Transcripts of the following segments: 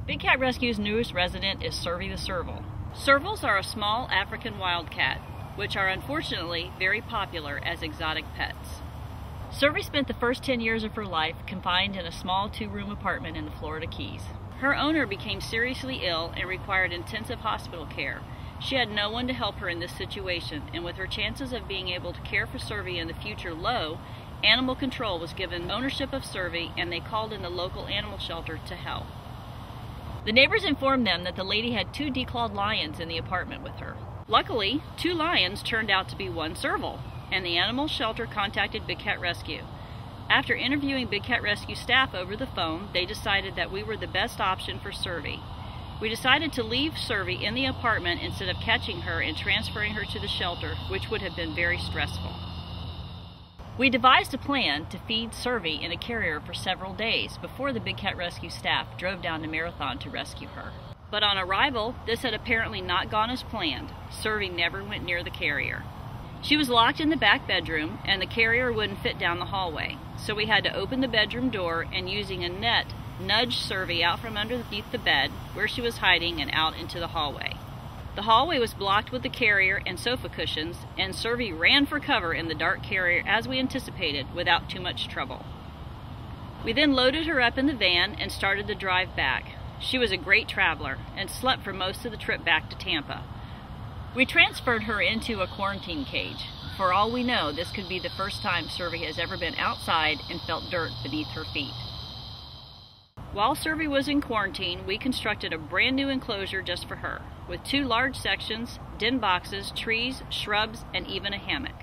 Big Cat Rescue's newest resident is Servie the Serval. Servals are a small African wildcat, which are unfortunately very popular as exotic pets. Servie spent the first 10 years of her life confined in a small 2-room apartment in the Florida Keys. Her owner became seriously ill and required intensive hospital care. She had no one to help her in this situation, and with her chances of being able to care for Servie in the future low, Animal Control was given ownership of Servie, and they called in the local animal shelter to help. The neighbors informed them that the lady had 2 declawed lions in the apartment with her. Luckily, 2 lions turned out to be 1 serval, and the animal shelter contacted Big Cat Rescue. After interviewing Big Cat Rescue staff over the phone, they decided that we were the best option for Servie. We decided to leave Servie in the apartment instead of catching her and transferring her to the shelter, which would have been very stressful. We devised a plan to feed Servie in a carrier for several days before the Big Cat Rescue staff drove down to Marathon to rescue her. But on arrival, this had apparently not gone as planned. Servie never went near the carrier. She was locked in the back bedroom, and the carrier wouldn't fit down the hallway. So we had to open the bedroom door and, using a net, nudge Servie out from underneath the bed, where she was hiding, and out into the hallway. The hallway was blocked with the carrier and sofa cushions, and Servie ran for cover in the dark carrier as we anticipated, without too much trouble. We then loaded her up in the van and started the drive back. She was a great traveler and slept for most of the trip back to Tampa. We transferred her into a quarantine cage. For all we know, this could be the first time Servie has ever been outside and felt dirt beneath her feet. While Servie was in quarantine, we constructed a brand new enclosure just for her, with 2 large sections, den boxes, trees, shrubs, and even a hammock.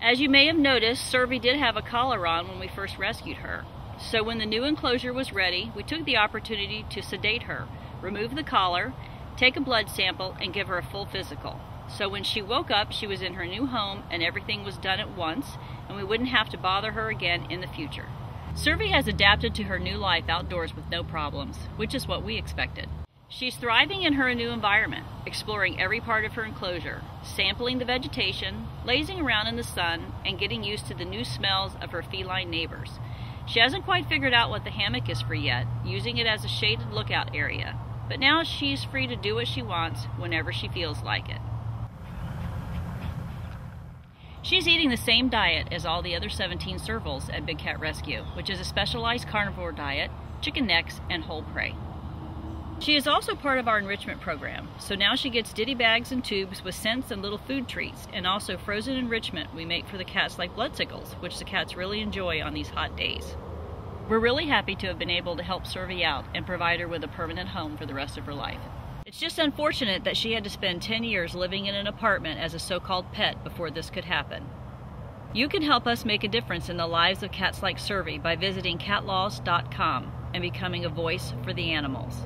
As you may have noticed, Servie did have a collar on when we first rescued her. So when the new enclosure was ready, we took the opportunity to sedate her, remove the collar, take a blood sample, and give her a full physical. So when she woke up, she was in her new home and everything was done at once, and we wouldn't have to bother her again in the future. Servie has adapted to her new life outdoors with no problems, which is what we expected. She's thriving in her new environment, exploring every part of her enclosure, sampling the vegetation, lazing around in the sun, and getting used to the new smells of her feline neighbors. She hasn't quite figured out what the hammock is for yet, using it as a shaded lookout area, but now she's free to do what she wants whenever she feels like it. She's eating the same diet as all the other 17 servals at Big Cat Rescue, which is a specialized carnivore diet, chicken necks, and whole prey. She is also part of our enrichment program, so now she gets ditty bags and tubes with scents and little food treats, and also frozen enrichment we make for the cats like bloodsickles, which the cats really enjoy on these hot days. We're really happy to have been able to help Servie out and provide her with a permanent home for the rest of her life. It's just unfortunate that she had to spend 10 years living in an apartment as a so-called pet before this could happen. You can help us make a difference in the lives of cats like Servie by visiting catlaws.com and becoming a voice for the animals.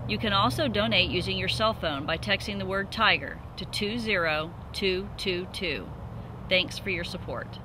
You can also donate using your cell phone by texting the word TIGER to 20222. Thanks for your support.